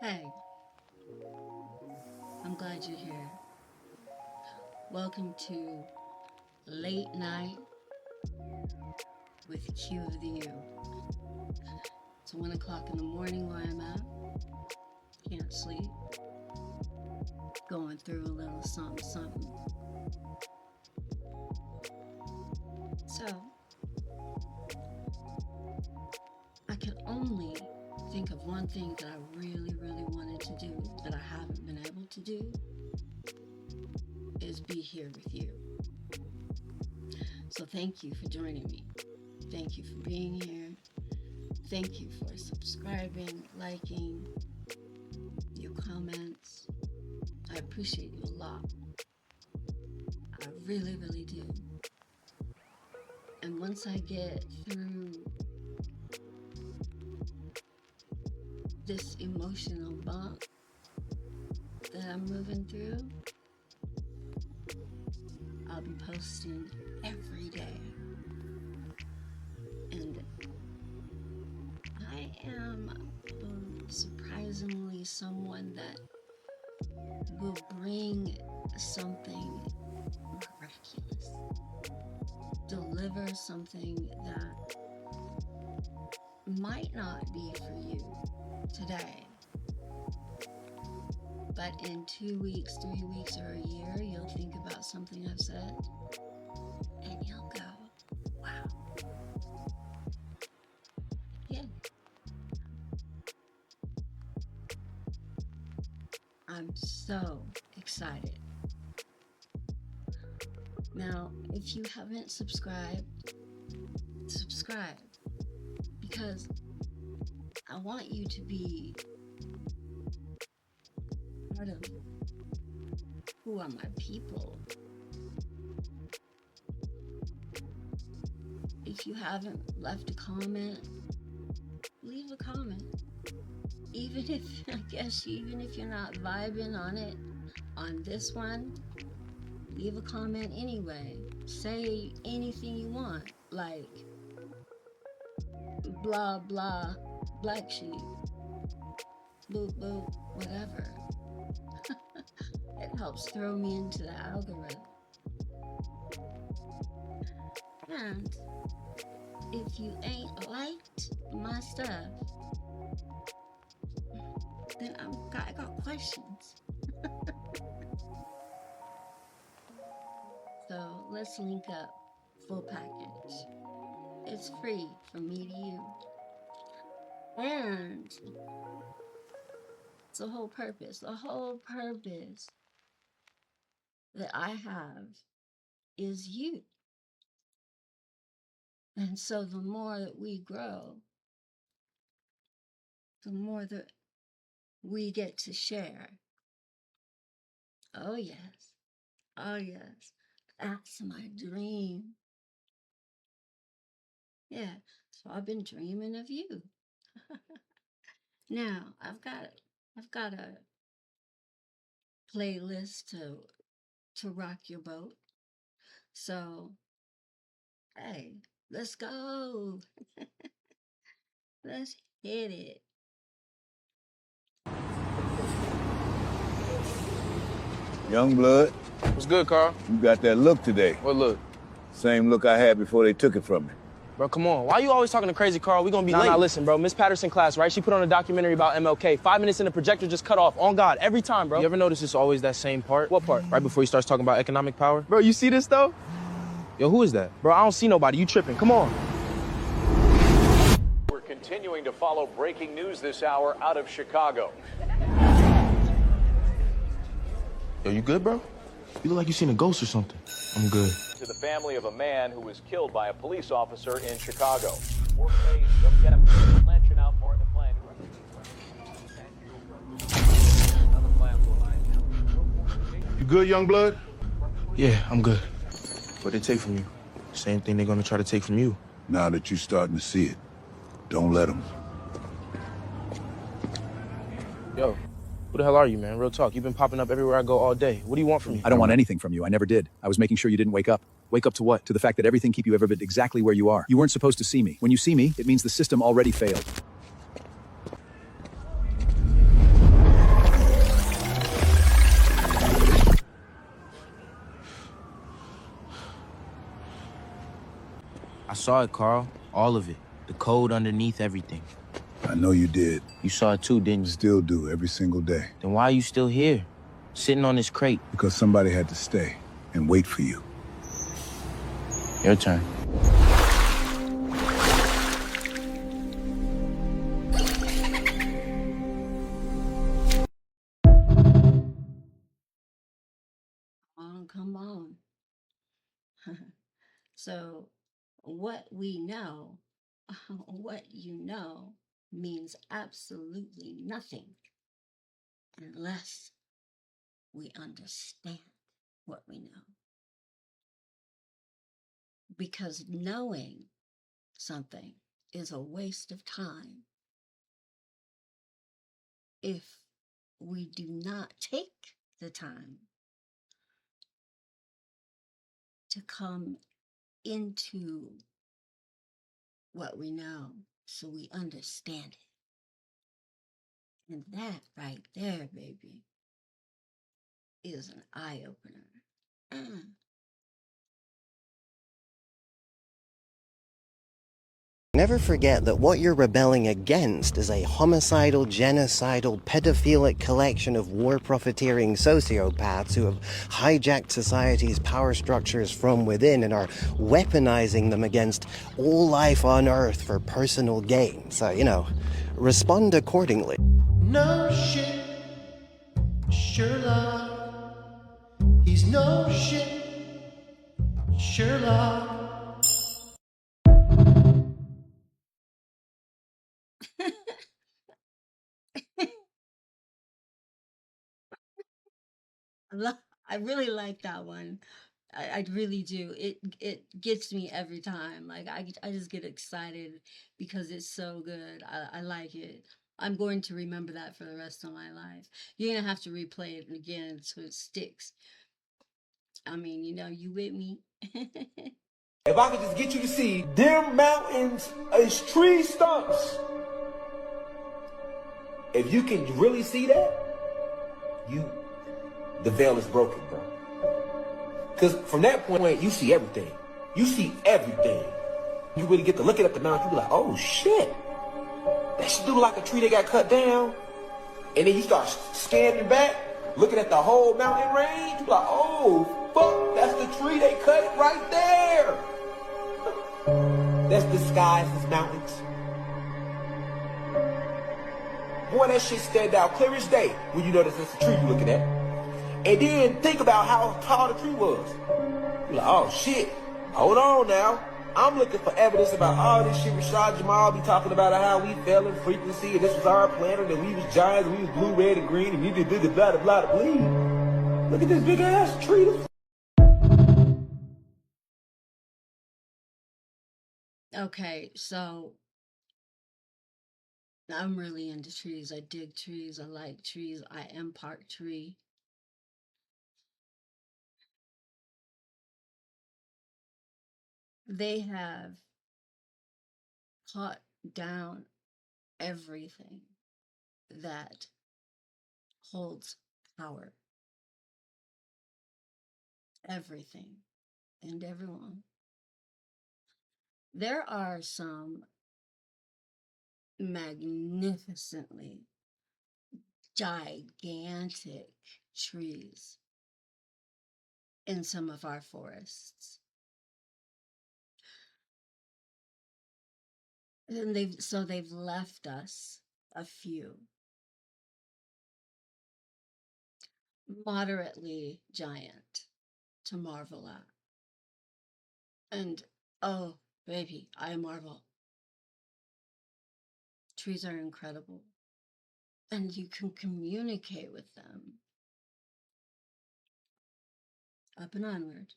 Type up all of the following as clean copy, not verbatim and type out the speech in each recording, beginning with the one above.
Hey, I'm glad you're here. Welcome to Late Night with Q of the U. It's 1 o'clock in the morning where I'm at. Can't sleep. Going through a little something. So, I can only think of one thing that I really wanted to do that I haven't been able to do is be here with you. So thank you for joining me. Thank you for being here. Thank you for subscribing, liking, your comments. I appreciate you a lot. I really do. And once I get through this emotional bump that I'm moving through, I'll be posting every day. And I am surprisingly someone that will bring something miraculous, deliver something that might not be for you today, but in 2 weeks, 3 weeks, or a year, you'll think about something I've said and you'll go, wow. Yeah. I'm so excited. Now, if you haven't subscribed, subscribe, because I want you to be part of who are my people. If you haven't left a comment, leave a comment. Even if you're not vibing on it, on this one, leave a comment anyway. Say anything you want, like blah blah, black sheep, boop boop, whatever. It helps throw me into the algorithm. And if you ain't liked my stuff, then I got questions. So let's link up, full package. It's free from me to you. And it's the whole purpose that I have is you. And so the more that we grow, the more that we get to share. Oh yes, that's my dream. Yeah, so I've been dreaming of you. Now I've got a playlist to rock your boat. So hey, let's go. Let's hit it. Young blood, What's good, Carl? you got that look today. What look? Same look I had before they took it from me. Bro, come on. Why you always talking to crazy, Carl? We gonna be late. Nah, listen, bro. Miss Patterson class, right? She put on a documentary about MLK. 5 minutes in, the projector just cut off. On God, every time, bro. You ever notice it's always that same part? What part? Right before he starts talking about economic power? Bro, you see this, though? Yo, who is that? Bro, I don't see nobody. You tripping. Come on. We're continuing to follow breaking news this hour out of Chicago. Yo, you good, bro? You look like you seen a ghost or something. I'm good. To the family of a man who was killed by a police officer in Chicago. More plays, don't get him. Lynching out more in the plane. You good, young blood? Yeah, I'm good. What they take from you? Same thing they're gonna try to take from you. Now that you're starting to see it, don't let them. Yo, who the hell are you, man? Real talk. You've been popping up everywhere I go all day. What do you want from me? I don't want anything from you. I never did. I was making sure you didn't wake up. Wake up to what? To the fact that everything keep you ever been exactly where you are. You weren't supposed to see me. When you see me, it means the system already failed. saw it, Carl. All of it. The code underneath everything. I know you did. You saw it too, didn't you? Still do, every single day. Then why are you still here? Sitting on this crate? Because somebody had to stay and wait for you. Your turn. Come on. So, what we know, what you know, means absolutely nothing unless we understand what we know. Because knowing something is a waste of time if we do not take the time to come into what we know so we understand it. And that right there, baby, is an eye opener. Never forget that what you're rebelling against is a homicidal, genocidal, pedophilic collection of war-profiteering sociopaths who have hijacked society's power structures from within and are weaponizing them against all life on Earth for personal gain. So, you know, respond accordingly. No shit, Sherlock. He's no shit, Sherlock. I really like that one. I really do. It gets me every time. Like I just get excited because it's so good. I like it. I'm going to remember that for the rest of my life. You're gonna have to replay it again so it sticks. I mean, you know, you with me? If I could just get you to see them mountains as tree stumps, if you can really see that, the veil is broken, bro. Because from that point, you see everything. You see everything. You really get to looking at the mountain, you be like, oh shit. That shit look like a tree that got cut down. And then you start scanning back, looking at the whole mountain range, you be like, oh fuck, that's the tree they cut right there. That's disguised as mountains. Boy, that shit stand out clear as day when you notice it's a tree you're looking at. And then think about how tall the tree was. You're like, oh shit, hold on now. I'm looking for evidence about all this shit Rashad Jamal be talking about how we fell in frequency and this was our planet and we was giants and we was blue, red, and green and we did the blah, blah, blah, blah. Look at this big ass tree. Okay, so I'm really into trees. I dig trees. I like trees. I am part tree. They have cut down everything that holds power. Everything and everyone. There are some magnificently gigantic trees in some of our forests. And they've left us a few moderately giant to marvel at. And oh, baby, I marvel. Trees are incredible. And you can communicate with them. Up and onward.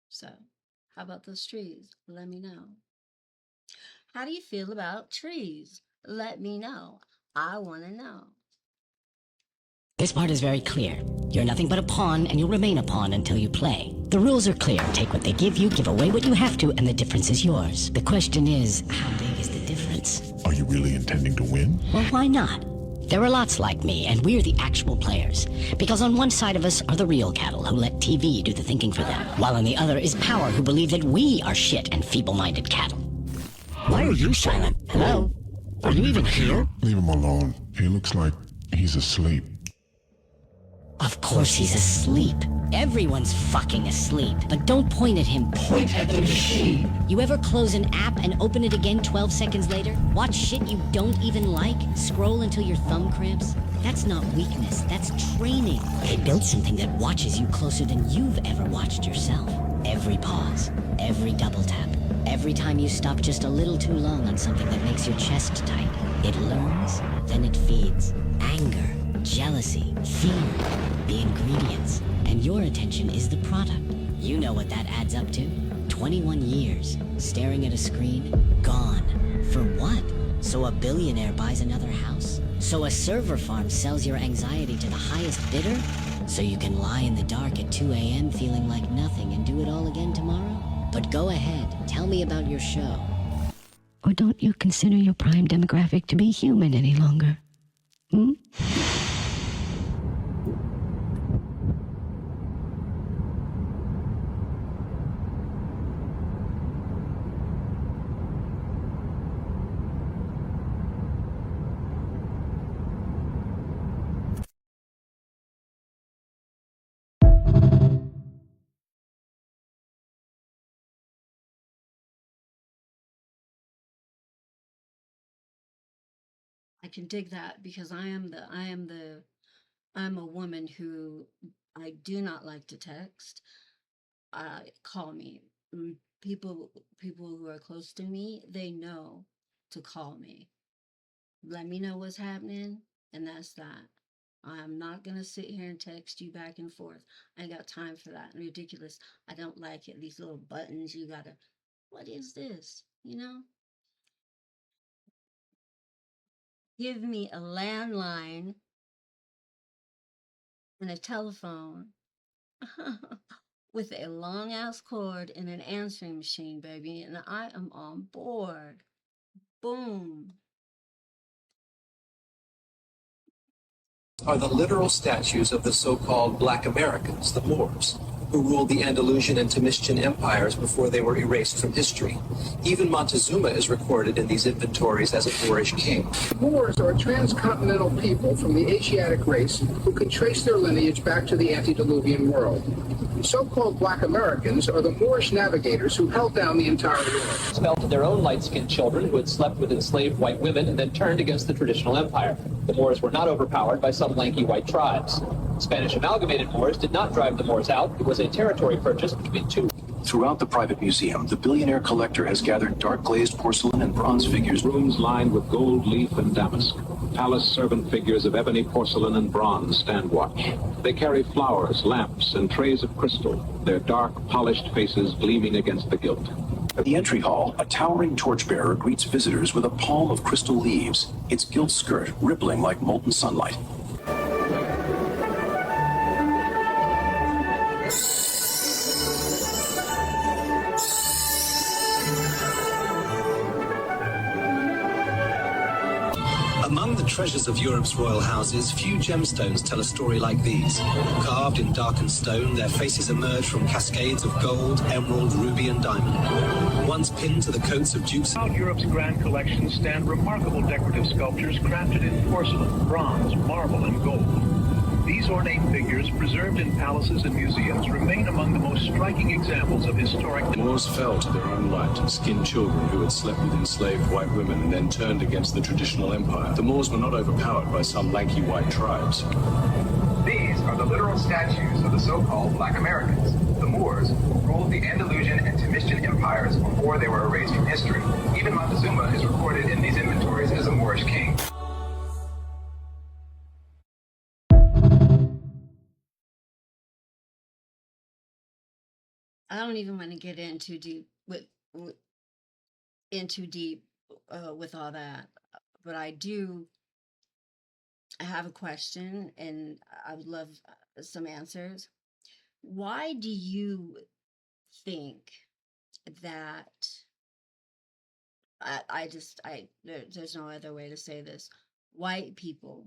So, how about those trees? Let me know. How do you feel about trees? Let me know. I want to know. This part is very clear. You're nothing but a pawn, and you'll remain a pawn until you play. The rules are clear. Take what they give you, give away what you have to, and the difference is yours. The question is, how big is the difference? Are you really intending to win? Well, why not? There are lots like me, and we're the actual players. Because on one side of us are the real cattle who let TV do the thinking for them, while on the other is power who believe that we are shit and feeble-minded cattle. Why are you silent? Hello? Are you even here? Leave him alone. He looks like he's asleep. Of course he's asleep. Everyone's fucking asleep. But don't point at him. Point at the machine. You ever close an app and open it again 12 seconds later? Watch shit you don't even like? Scroll until your thumb cramps? That's not weakness, that's training. They built something that watches you closer than you've ever watched yourself. Every pause, every double tap, every time you stop just a little too long on something that makes your chest tight. It learns, then it feeds. Anger, jealousy, fear, the ingredients. And your attention is the product. You know what that adds up to. 21 years, staring at a screen, gone. For what? So a billionaire buys another house? So a server farm sells your anxiety to the highest bidder? So you can lie in the dark at 2 a.m. feeling like nothing and do it all again tomorrow? But go ahead, tell me about your show. Or don't you consider your prime demographic to be human any longer? Hmm? I can dig that because I'm a woman who I do not like to text. Call me. People who are close to me, they know to call me. Let me know what's happening, and that's that. I'm not gonna sit here and text you back and forth. I ain't got time for that. Ridiculous. I don't like it. These little buttons you gotta. What is this? You know? Give me a landline and a telephone with a long ass cord and an answering machine, baby, and I am on board. Boom. Are the literal statues of the so-called Black Americans, the Moors, who ruled the Andalusian and Temestian empires before they were erased from history. Even Montezuma is recorded in these inventories as a Moorish king. Moors are a transcontinental people from the Asiatic race who can trace their lineage back to the antediluvian world. So-called Black Americans are the Moorish navigators who held down the entire world. Expelled their own light-skinned children who had slept with enslaved white women and then turned against the traditional empire. The Moors were not overpowered by some lanky white tribes. Spanish amalgamated Moors did not drive the Moors out. It was a territory purchase between two. Throughout the private museum, the billionaire collector has gathered dark glazed porcelain and bronze figures. Rooms lined with gold leaf and damask. Palace servant figures of ebony porcelain and bronze stand watch. They carry flowers, lamps, and trays of crystal, their dark, polished faces gleaming against the gilt. At the entry hall, a towering torchbearer greets visitors with a palm of crystal leaves, its gilt skirt rippling like molten sunlight. Among the treasures of Europe's royal houses, few gemstones tell a story like these. Carved in darkened stone, their faces emerge from cascades of gold, emerald, ruby, and diamond. Once pinned to the coats of dukes. Throughout Europe's grand collection stand remarkable decorative sculptures crafted in porcelain, bronze, marble, and gold. These ornate figures, preserved in palaces and museums, remain among the most striking examples of historic... The Moors fell to their own light, skinned children who had slept with enslaved white women and then turned against the traditional empire. The Moors were not overpowered by some lanky white tribes. These are the literal statues of the so-called Black Americans, the Moors, who ruled the Andalusian and Temestian empires before they were erased from history. Even Montezuma is recorded in these inventories as a Moorish king. I don't even want to get into deep with all that, but I have a question, and I would love some answers. Why do you think that there's no other way to say this? white people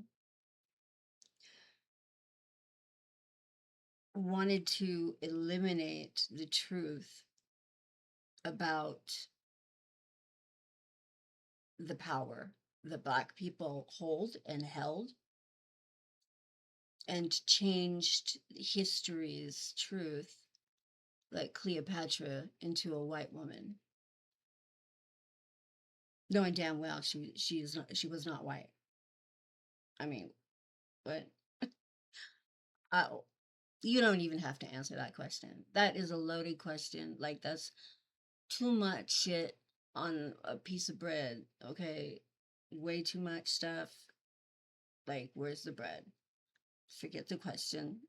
wanted to eliminate the truth about the power that Black people hold and held, and changed history's truth, like Cleopatra, into a white woman, knowing damn well she was not white. I mean, but you don't even have to answer that question. That is a loaded question. Like, that's too much shit on a piece of bread. Okay, way too much stuff. Like, where's the bread? Forget the question.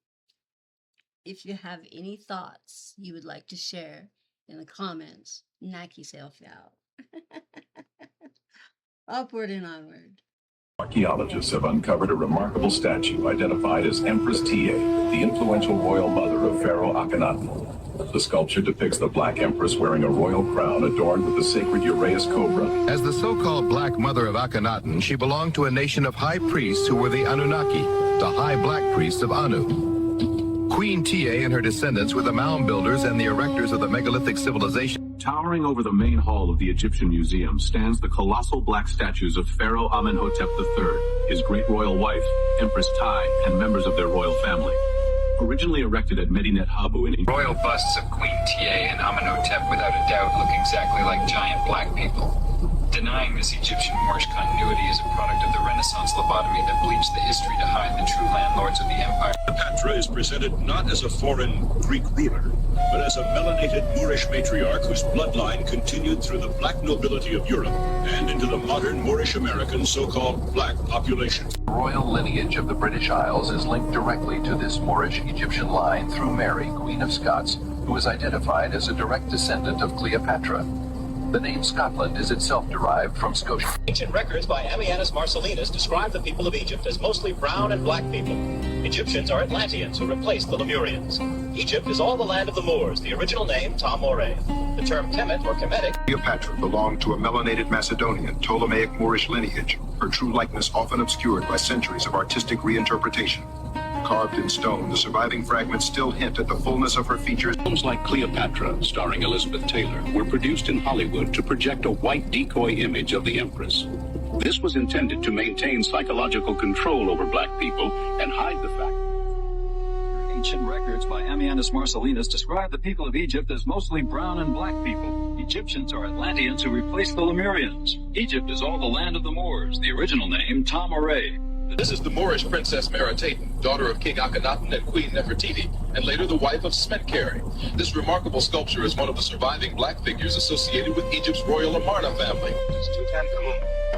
If you have any thoughts you would like to share in the comments, knock yourself out. Upward and onward. Archaeologists have uncovered a remarkable statue identified as Empress Tia, the influential royal mother of Pharaoh Akhenaten. The sculpture depicts the Black Empress wearing a royal crown adorned with the sacred Uraeus cobra. As the so-called Black Mother of Akhenaten, she belonged to a nation of high priests who were the Anunnaki, the high black priests of Anu. Queen Tia and her descendants were the mound builders and the erectors of the megalithic civilization. Towering over the main hall of the Egyptian Museum stands the colossal black statues of Pharaoh Amenhotep III, his great royal wife, Empress Tai, and members of their royal family. Originally erected at Medinet Habu in Royal busts of Queen Tia and Amenhotep without a doubt look exactly like giant black people. Denying this Egyptian Moorish continuity is a product of the Renaissance lobotomy that bleached the history to hide the true landlords of the empire. Cleopatra is presented not as a foreign Greek ruler, but as a melanated Moorish matriarch whose bloodline continued through the black nobility of Europe and into the modern Moorish American so-called black population. The royal lineage of the British Isles is linked directly to this Moorish Egyptian line through Mary, Queen of Scots, who is identified as a direct descendant of Cleopatra. The name Scotland is itself derived from Scotia. Ancient records by Ammianus Marcellinus describe the people of Egypt as mostly brown and black people. Egyptians are Atlanteans who replaced the Lemurians. Egypt is all the land of the Moors, the original name Ta-More. The term Kemet or Kemetic. Cleopatra belonged to a melanated Macedonian, Ptolemaic Moorish lineage, her true likeness often obscured by centuries of artistic reinterpretation. Carved in stone, the surviving fragments still hint at the fullness of her features. Films like Cleopatra, starring Elizabeth Taylor, were produced in Hollywood to project a white decoy image of the Empress. This was intended to maintain psychological control over black people and hide the fact. Ancient records by Ammianus Marcellinus describe the people of Egypt as mostly brown and black people. Egyptians are Atlanteans who replaced the Lemurians. Egypt is all the land of the Moors, the original name Ta-More. This is the Moorish Princess Meritaten, daughter of King Akhenaten and Queen Nefertiti, and later the wife of Smenkhkare. This remarkable sculpture is one of the surviving black figures associated with Egypt's royal Amarna family.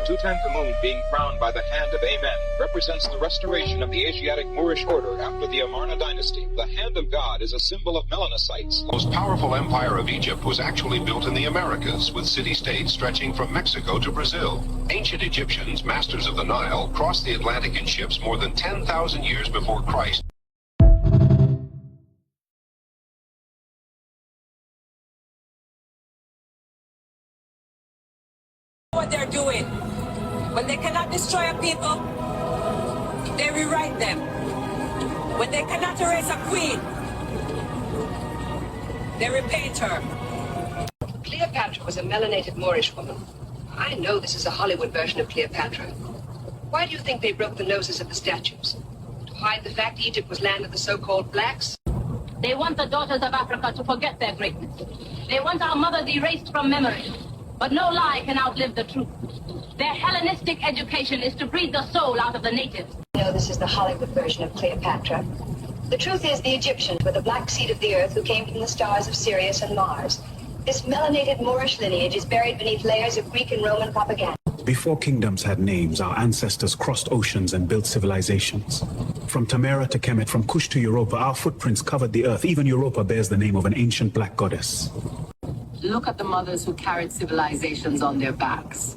Tutankhamun, being crowned by the hand of Amen, represents the restoration of the Asiatic Moorish order after the Amarna dynasty. The hand of God is a symbol of melanocytes. The most powerful empire of Egypt was actually built in the Americas, with city-states stretching from Mexico to Brazil. Ancient Egyptians, masters of the Nile, crossed the Atlantic in ships more than 10,000 years before Christ. What they're doing. When they cannot destroy a people, they rewrite them. When they cannot erase a queen, they repaint her. Cleopatra was a melanated Moorish woman. I know this is a Hollywood version of Cleopatra. Why do you think they broke the noses of the statues? To hide the fact Egypt was land of the so-called blacks? They want the daughters of Africa to forget their greatness. They want our mothers erased from memory. But no lie can outlive the truth. Their Hellenistic education is to breed the soul out of the natives. I know this is the Hollywood version of Cleopatra. The truth is the Egyptians were the black seed of the earth who came from the stars of Sirius and Mars. This melanated Moorish lineage is buried beneath layers of Greek and Roman propaganda. Before kingdoms had names, our ancestors crossed oceans and built civilizations. From Tamara to Kemet, from Kush to Europa, our footprints covered the earth. Even Europa bears the name of an ancient black goddess. Look at the mothers who carried civilizations on their backs.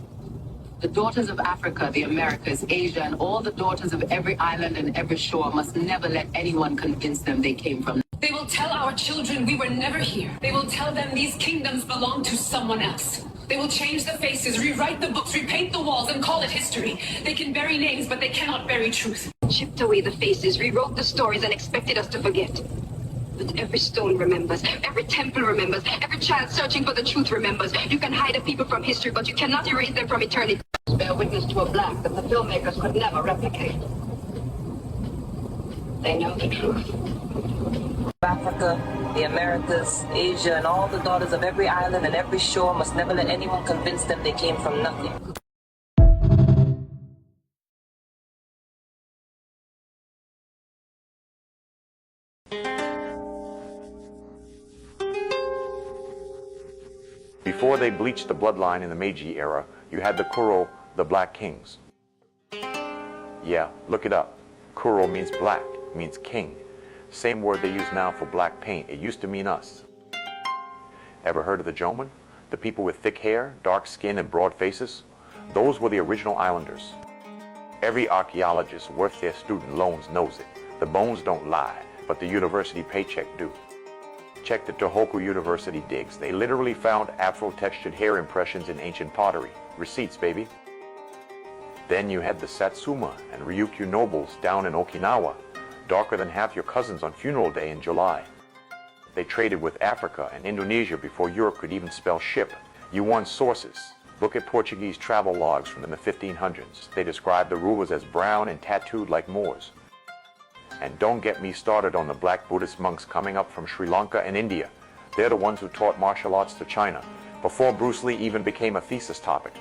The daughters of Africa, the Americas, Asia, and all the daughters of every island and every shore must never let anyone convince them they came from. They will tell our children we were never here. They will tell them these kingdoms belong to someone else. They will change the faces, rewrite the books, repaint the walls, and call it history. They can bury names, but they cannot bury truth. Chipped away the faces, rewrote the stories, and expected us to forget. But every stone remembers, every temple remembers, every child searching for the truth remembers. You can hide a people from history, but you cannot erase them from eternity. Bear witness to a black that the filmmakers could never replicate. They know the truth. Africa, the Americas, Asia, and all the daughters of every island and every shore must never let anyone convince them they came from nothing. Before they bleached the bloodline in the Meiji era, you had the Kuro, the Black Kings. Yeah, look it up. Kuro means black, means king. Same word they use now for black paint. It used to mean us. Ever heard of the Jomon? The people with thick hair, dark skin, and broad faces? Those were the original islanders. Every archaeologist worth their student loans knows it. The bones don't lie, but the university paycheck do. Check the Tohoku University digs. They literally found afro-textured hair impressions in ancient pottery. Receipts, baby. Then you had the Satsuma and Ryukyu nobles down in Okinawa, darker than half your cousins on funeral day in July. They traded with Africa and Indonesia before Europe could even spell ship. You won sources. Look at Portuguese travel logs from the 1500s. They describe the rulers as brown and tattooed like Moors. And don't get me started on the black Buddhist monks coming up from Sri Lanka and India. They're the ones who taught martial arts to China, before Bruce Lee even became a thesis topic.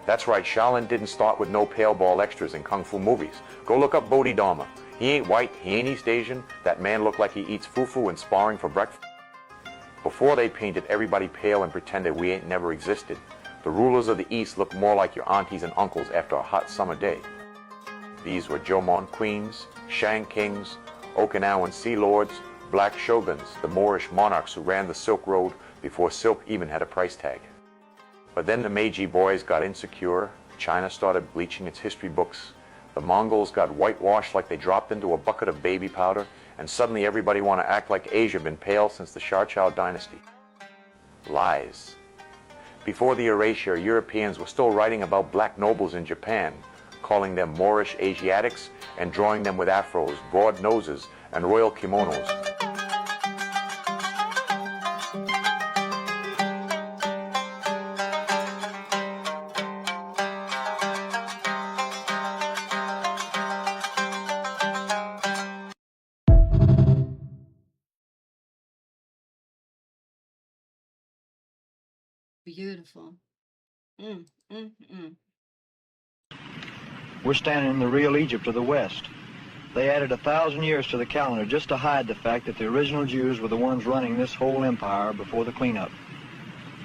That's right, Shaolin didn't start with no pale ball extras in kung fu movies. Go look up Bodhidharma. He ain't white, he ain't East Asian. That man looked like he eats fufu and sparring for breakfast. Before they painted everybody pale and pretended we ain't never existed, the rulers of the East looked more like your aunties and uncles after a hot summer day. These were Jomon queens, Shang kings, Okinawan sea lords, black shoguns, the Moorish monarchs who ran the Silk Road before silk even had a price tag. But then the Meiji boys got insecure, China started bleaching its history books, the Mongols got whitewashed like they dropped into a bucket of baby powder, and suddenly everybody want to act like Asia been pale since the Shar-Chow dynasty. Lies. Before the erasure, Europeans were still writing about black nobles in Japan, calling them Moorish Asiatics and drawing them with afros, broad noses, and royal kimonos. Beautiful. We're standing in the real Egypt of the West. They added 1,000 years to the calendar just to hide the fact that the original Jews were the ones running this whole empire before the cleanup.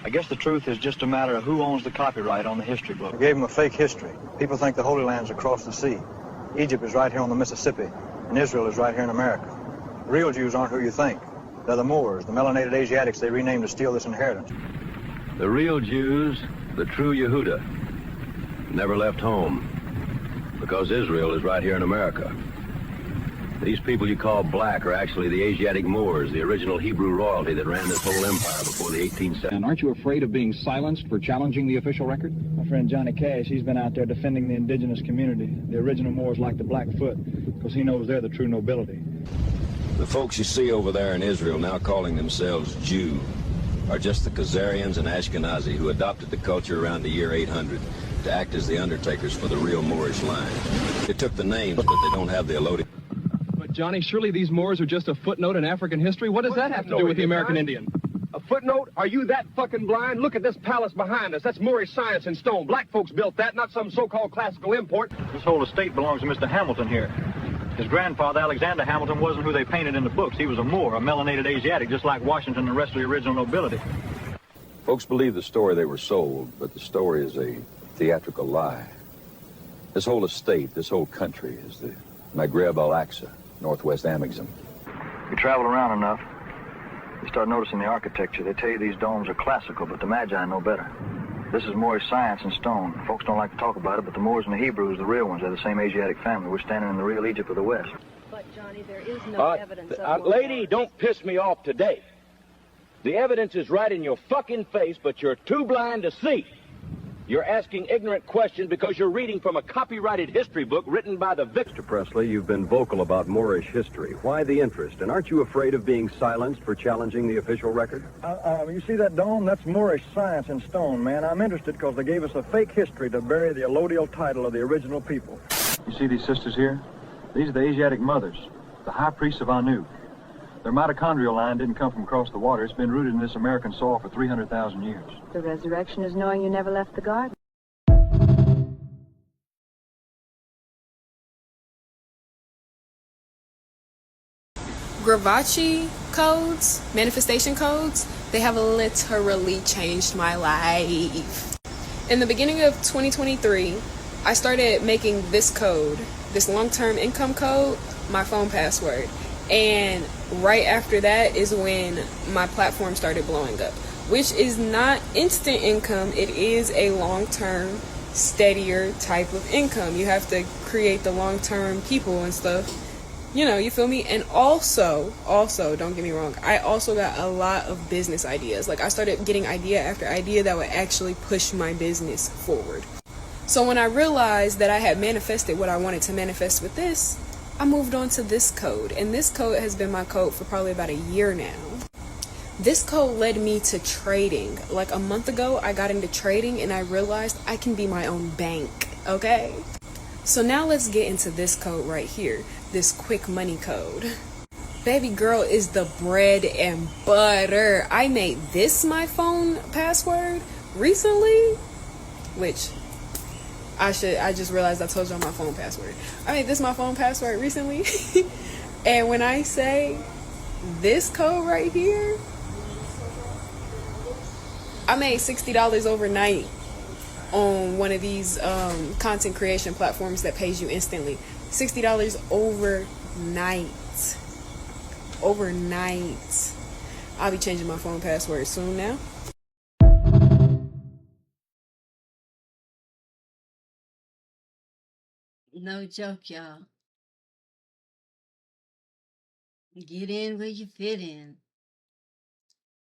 I guess the truth is just a matter of who owns the copyright on the history book. We gave them a fake history. People think the Holy Land's across the sea. Egypt is right here on the Mississippi, and Israel is right here in America. The real Jews aren't who you think. They're the Moors, the melanated Asiatics they renamed to steal this inheritance. The real Jews, the true Yehuda, never left home, because Israel is right here in America. These people you call black are actually the Asiatic Moors, the original Hebrew royalty that ran this whole empire before the 1870s. And aren't you afraid of being silenced for challenging the official record? My friend Johnny Cash, he's been out there defending the indigenous community, the original Moors like the Blackfoot, because he knows they're the true nobility. The folks you see over there in Israel now calling themselves Jew are just the Khazarians and Ashkenazi who adopted the culture around the year 800 to act as the undertakers for the real Moorish line. They took the names, but they don't have the allotted. But Johnny, surely these Moors are just a footnote in African history. What does that have to do with the American Indian? A footnote? Are you that fucking blind? Look at this palace behind us. That's Moorish science in stone. Black folks built that, not some so-called classical import. This whole estate belongs to Mr. Hamilton here. His grandfather, Alexander Hamilton, wasn't who they painted in the books. He was a Moor, a melanated Asiatic, just like Washington and the rest of the original nobility. Folks believe the story they were sold, but the story is a theatrical lie. This whole estate, this whole country is the Maghreb Al-Aqsa, Northwest Amexem. You travel around enough, you start noticing the architecture. They tell you these domes are classical, but the Magi know better. This is Moorish science in stone. Folks don't like to talk about it, but the Moors and the Hebrews, the real ones, they're the same Asiatic family. We're standing in the real Egypt of the West. But, Johnny, there is no evidence of... Lady, don't piss me off today. The evidence is right in your fucking face, but you're too blind to see. You're asking ignorant questions because you're reading from a copyrighted history book written by the victim. Mr. Presley, you've been vocal about Moorish history. Why the interest? And aren't you afraid of being silenced for challenging the official record? You see that dome? That's Moorish science in stone, man. I'm interested because they gave us a fake history to bury the allodial title of the original people. You see these sisters here? These are the Asiatic mothers, the high priests of Anu. Their mitochondrial line didn't come from across the water. It's been rooted in this American soil for 300,000 years. The resurrection is knowing you never left the garden. Gravachi codes, manifestation codes, they have literally changed my life. In the beginning of 2023, I started making this code, this long-term income code, my phone password. And right after that is when my platform started blowing up, which is not instant income. It is a long-term, steadier type of income. You have to create the long-term people and stuff. You know, you feel me? And also, don't get me wrong, I also got a lot of business ideas. Like, I started getting idea after idea that would actually push my business forward. So when I realized that I had manifested what I wanted to manifest with this, I moved on to this code. And this code has been my code for probably about a year now. This code led me to trading. Like a month ago, I got into trading and I realized I can be my own bank, okay? So now let's get into this code right here. This quick money code. Baby girl is the bread and butter. I made this my phone password recently, which I just realized I told y'all my phone password. I made this my phone password recently. And when I say this code right here, I made $60 overnight on one of these content creation platforms that pays you instantly. $60 overnight. I'll be changing my phone password soon now. No joke, y'all. Get in where you fit in.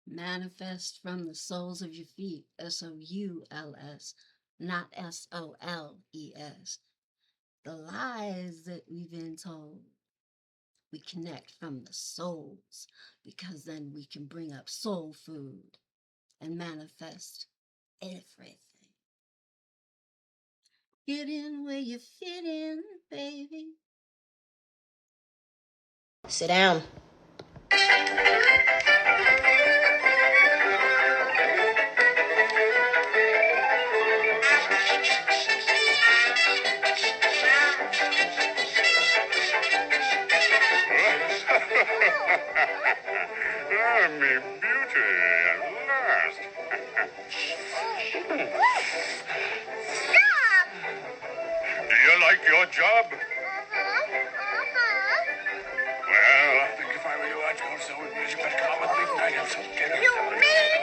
Manifest from the soles of your feet. SOULS, not SOLES. The lies that we've been told. We connect from the souls because then we can bring up soul food and manifest everything. Get in where you fit in, baby. Sit down. Ah, me beauty at last. Stop! Do you like your job? Well, I think if I were you, I'd go so with me. You better come with me tonight. Have some dinner. You mean?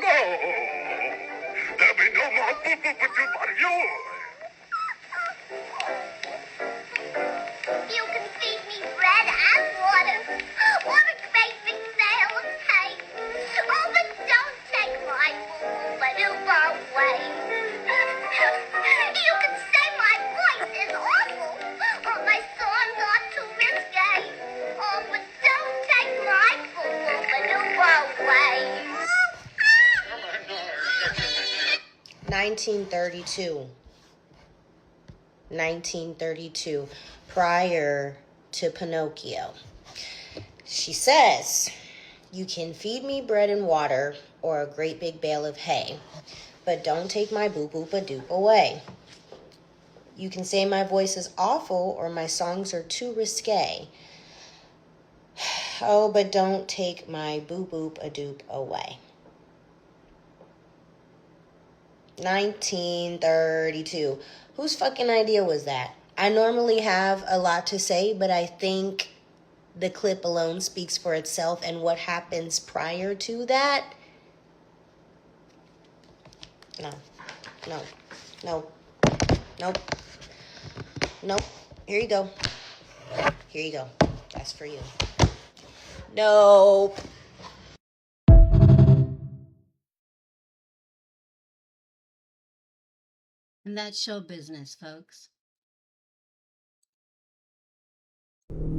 No! There'll be no more poop-poop-a-doop out of you! You can feed me bread and water. What a great big sale of cake. Oh, but don't take my boo-boo-ba-doo away. You can say my voice is awful, or my songs are too risque. Oh, but don't take my boo-boo-ba-doo away. 1932, prior to Pinocchio. She says, you can feed me bread and water or a great big bale of hay, but don't take my boop-boop-a-doop away. You can say my voice is awful or my songs are too risque. Oh, but don't take my boop-boop-a-doop away. 1932. Whose fucking idea was that? I normally have a lot to say, but I think the clip alone speaks for itself, and what happens prior to that? No. Here you go. That's for you. Nope. And that's show business, folks.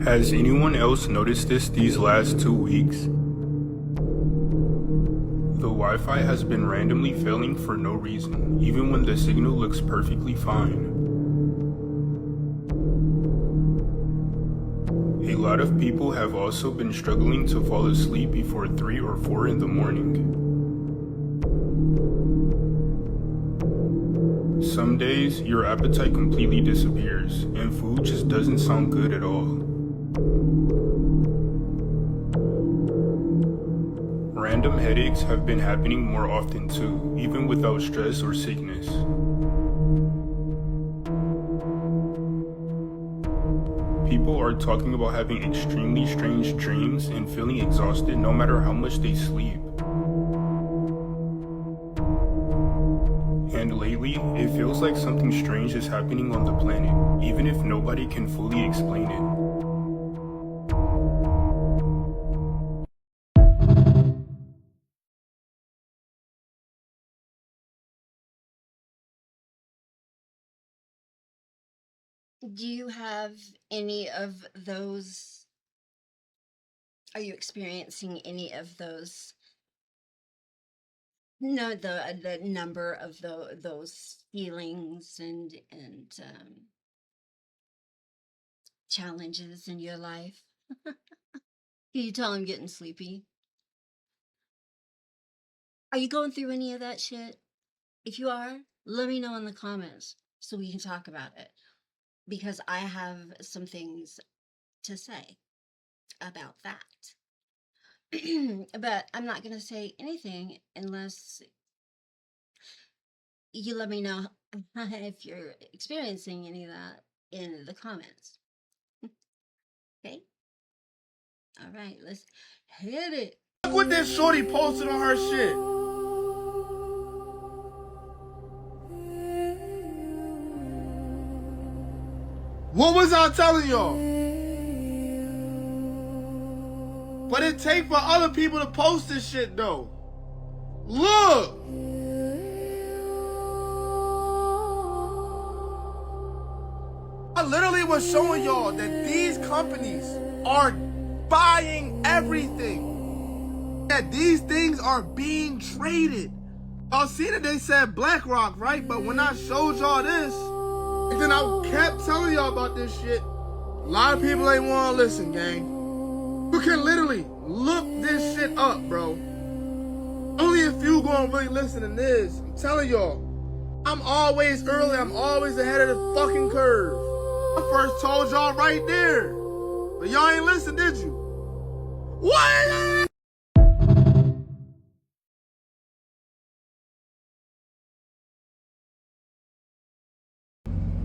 Has anyone else noticed this these last 2 weeks? The Wi-Fi has been randomly failing for no reason, even when the signal looks perfectly fine. A lot of people have also been struggling to fall asleep before 3 or 4 in the morning. Some days, your appetite completely disappears, and food just doesn't sound good at all. Random headaches have been happening more often too, even without stress or sickness. People are talking about having extremely strange dreams and feeling exhausted no matter how much they sleep. And lately, it feels like something strange is happening on the planet, even if nobody can fully explain it. Do you have any of those? Are you experiencing any of those? No, the number of those feelings and challenges in your life. Can you tell I'm getting sleepy? Are you going through any of that shit? If you are, let me know in the comments so we can talk about it. Because I have some things to say about that. But I'm not going to say anything unless you let me know if you're experiencing any of that in the comments. Okay? All right, let's hit it. Look what that shorty posted on her shit. What was I telling y'all? But it take for other people to post this shit though. Look! I literally was showing y'all that these companies are buying everything. That these things are being traded. Y'all seen it, they said BlackRock, right? But when I showed y'all this, and then I kept telling y'all about this shit, a lot of people ain't want to listen, gang. You can literally look this shit up, bro. Only a few gonna really listen to this. I'm telling y'all, I'm always early. I'm always ahead of the fucking curve. I first told y'all right there. But y'all ain't listen, did you? What?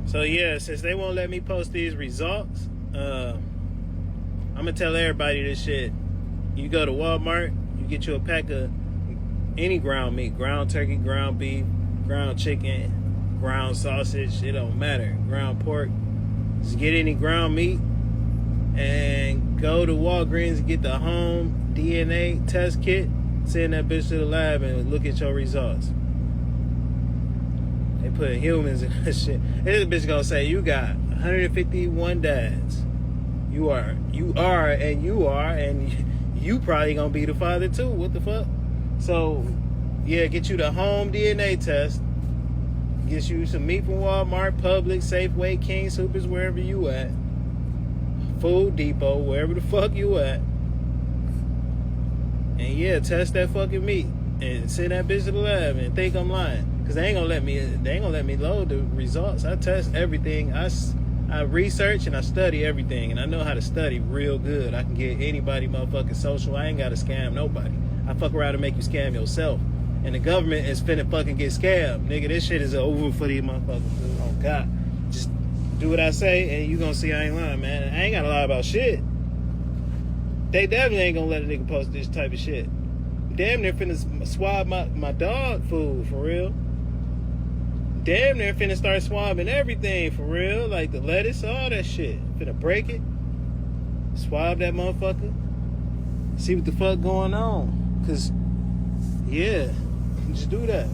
So yeah, since they won't let me post these results, I'm gonna tell everybody this shit. You go to Walmart, you get you a pack of any ground meat, ground turkey, ground beef, ground chicken, ground sausage, it don't matter, ground pork. Just get any ground meat and go to Walgreens and get the home DNA test kit, send that bitch to the lab and look at your results. They put humans in that shit. And this bitch gonna say you got 151 dads. You are, and you probably gonna be the father too. What the fuck? So, yeah, get you the home DNA test. Get you some meat from Walmart, Publix, Safeway, King Soopers, wherever you at. Food Depot, wherever the fuck you at. And yeah, test that fucking meat and send that bitch to the lab and think I'm lying. Cause they ain't gonna let me load the results. I test everything. I research and I study everything, and I know how to study real good. I can get anybody motherfucking social. I ain't gotta scam nobody. I fuck around and make you scam yourself. And the government is finna fucking get scammed. Nigga, this shit is over for these motherfuckers. Oh God. Just do what I say and you gonna see I ain't lying, man. I ain't gotta lie about shit. They definitely ain't gonna let a nigga post this type of shit. Damn near finna swab my dog food, for real. Damn near finna start swabbing everything, for real. Like the lettuce, all that shit. Finna break it. Swab that motherfucker. See what the fuck going on. Cause, yeah, just do that.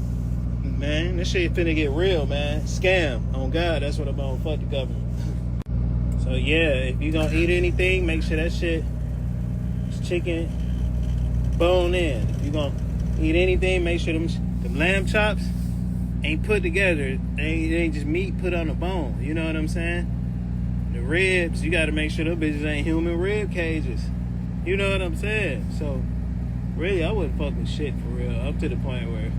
man. This shit finna get real, man. Scam. On God, that's what I'm on. Fuck the government. So yeah, if you gonna eat anything, make sure that shit is chicken bone in. If you gonna eat anything, make sure them lamb chops ain't put together. They ain't just meat put on a bone. You know what I'm saying? The ribs, you gotta make sure those bitches ain't human rib cages. You know what I'm saying? So really, I wouldn't fuck with shit for real. Up to the point where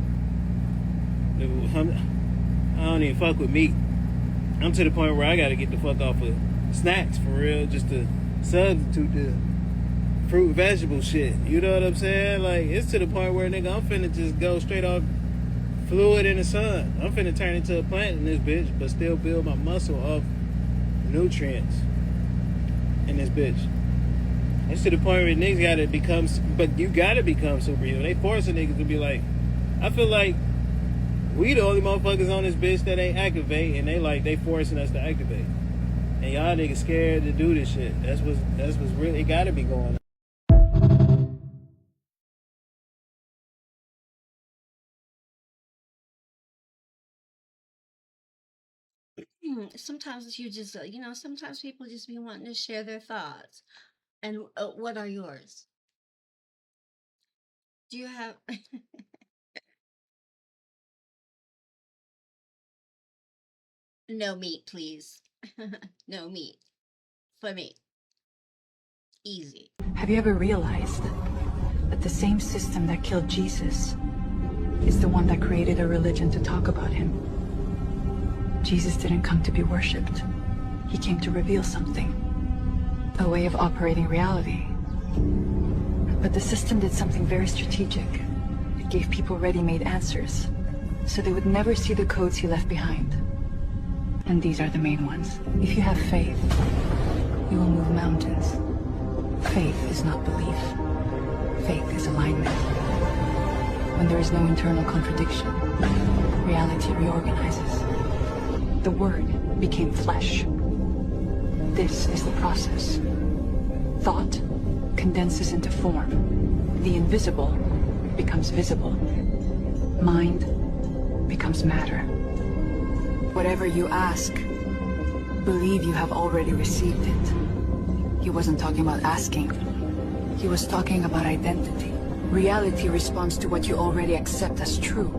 I don't even fuck with meat. I'm to the point where I gotta get the fuck off of snacks for real, just to substitute the fruit vegetable shit. You know what I'm saying? Like, it's to the point where, nigga, I'm finna just go straight off fluid in the sun. I'm finna turn into a plant in this bitch, but still build my muscle off nutrients in this bitch. It's to the point where niggas gotta become, but you gotta become superhuman. They forcing niggas to be like, I feel like we the only motherfuckers on this bitch that ain't activate, and they forcing us to activate. And y'all niggas scared to do this shit. That's what's really gotta be going on. Sometimes you just, sometimes people just be wanting to share their thoughts. And what are yours? Do you have? No meat, please. No meat for me. Easy. Have you ever realized that the same system that killed Jesus is the one that created a religion to talk about him? Jesus didn't come to be worshipped. He came to reveal something, a way of operating reality. But the system did something very strategic. It gave people ready-made answers, so they would never see the codes he left behind. And these are the main ones. If you have faith, you will move mountains. Faith is not belief. Faith is alignment. When there is no internal contradiction, reality reorganizes. The Word became flesh. This is the process. Thought condenses into form. The invisible becomes visible. Mind becomes matter. Whatever you ask, believe you have already received it. He wasn't talking about asking. He was talking about identity. Reality responds to what you already accept as true.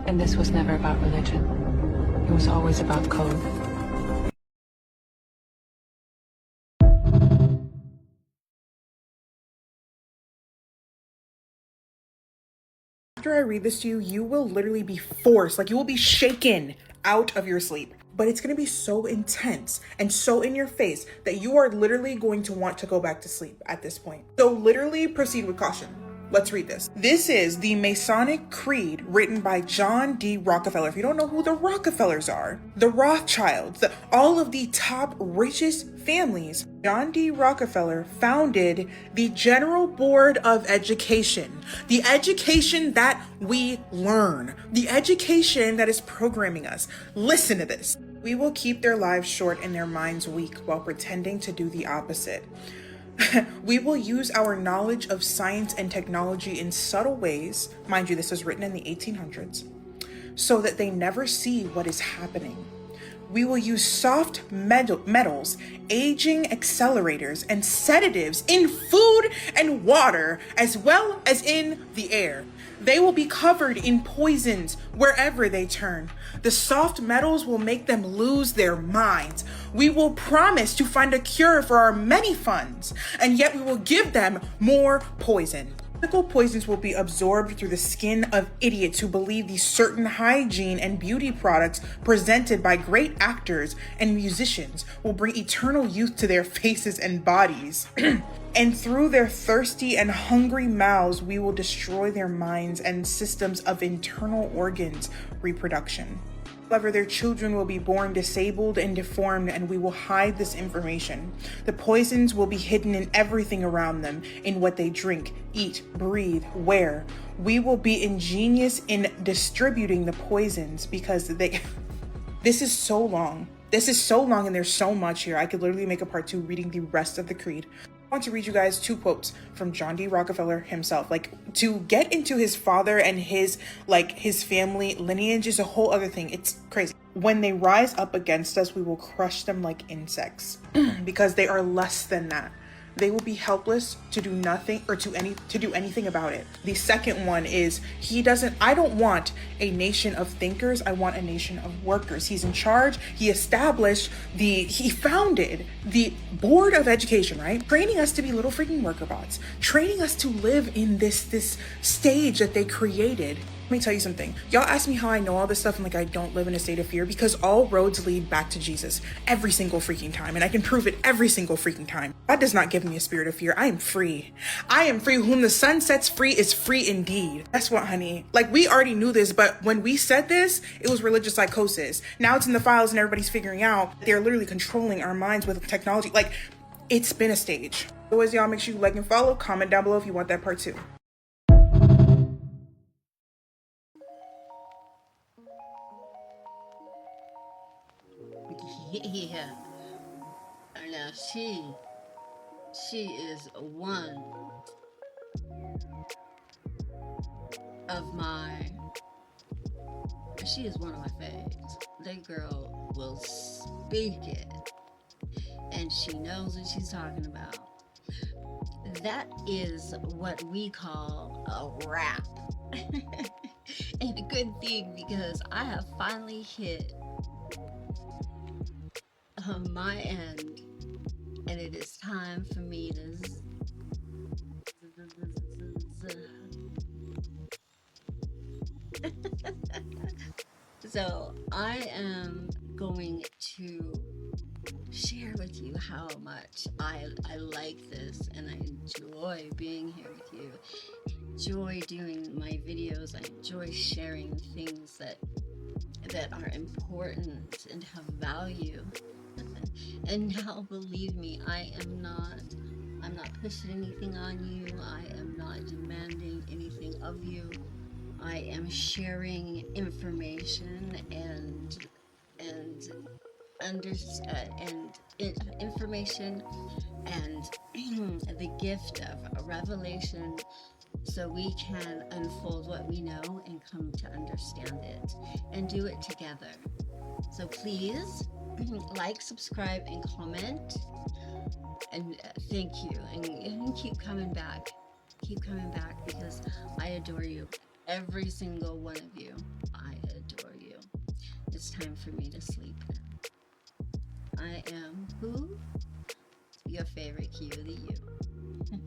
And this was never about religion. It was always about code. After I read this to you, you will literally be forced, like you will be shaken out of your sleep. But it's going to be so intense and so in your face that you are literally going to want to go back to sleep at this point. So literally proceed with caution. Let's read this. This is the Masonic Creed written by John D. Rockefeller. If you don't know who the Rockefellers are, the Rothschilds, all of the top richest families, John D. Rockefeller founded the General Board of Education, the education that we learn, the education that is programming us. Listen to this. We will keep their lives short and their minds weak while pretending to do the opposite. We will use our knowledge of science and technology in subtle ways, mind you, this was written in the 1800s, so that they never see what is happening. We will use soft metals, aging accelerators, and sedatives in food and water, as well as in the air. They will be covered in poisons wherever they turn. The soft metals will make them lose their minds. We will promise to find a cure for our many funds, and yet we will give them more poison. Chemical poisons will be absorbed through the skin of idiots who believe these certain hygiene and beauty products presented by great actors and musicians will bring eternal youth to their faces and bodies. And through their thirsty and hungry mouths, we will destroy their minds and systems of internal organs reproduction. However, their children will be born disabled and deformed, and we will hide this information. The poisons will be hidden in everything around them, in what they drink, eat, breathe, wear. We will be ingenious in distributing the poisons because this is so long. This is so long and there's so much here. I could literally make a part 2 reading the rest of the creed. I want to read you guys 2 quotes from John D. Rockefeller himself. Like, to get into his father and his family lineage is a whole other thing. It's crazy. When they rise up against us, we will crush them like insects because they are less than that. They will be helpless to do nothing or to do anything about it. The second one is I don't want a nation of thinkers. I want a nation of workers. He's in charge. He founded the Board of Education, right? Training us to be little freaking worker bots, training us to live in this stage that they created. Let me tell you something. Y'all ask me how I know all this stuff and like I don't live in a state of fear, because all roads lead back to Jesus every single freaking time, and I can prove it every single freaking time. God does not give me a spirit of fear. I am free. I am free. Whom the sun sets free is free indeed. That's what, honey. Like, we already knew this, but when we said this, it was religious psychosis. Now it's in the files and everybody's figuring out they're literally controlling our minds with technology. Like, it's been a stage. Otherwise, y'all, make sure you like and follow. Comment down below if you want that part 2. Yeah. Now she is one of my faves. That girl will speak it, and she knows what she's talking about. That is what we call a rap. And a good thing, because I have finally hit my end, and it is time for me to so I am going to share with you how much I like this, and I enjoy being here with you. Enjoy doing my videos. I enjoy sharing things that are important and have value. And now, believe me, I'm not pushing anything on you. I am not demanding anything of you. I am sharing information and information and the gift of revelation, so we can unfold what we know and come to understand it and do it together. So please like, subscribe, and comment, and thank you, and keep coming back, because I adore you, every single one of you. I adore you. It's time for me to sleep now. I am who? Your favorite cutie, you.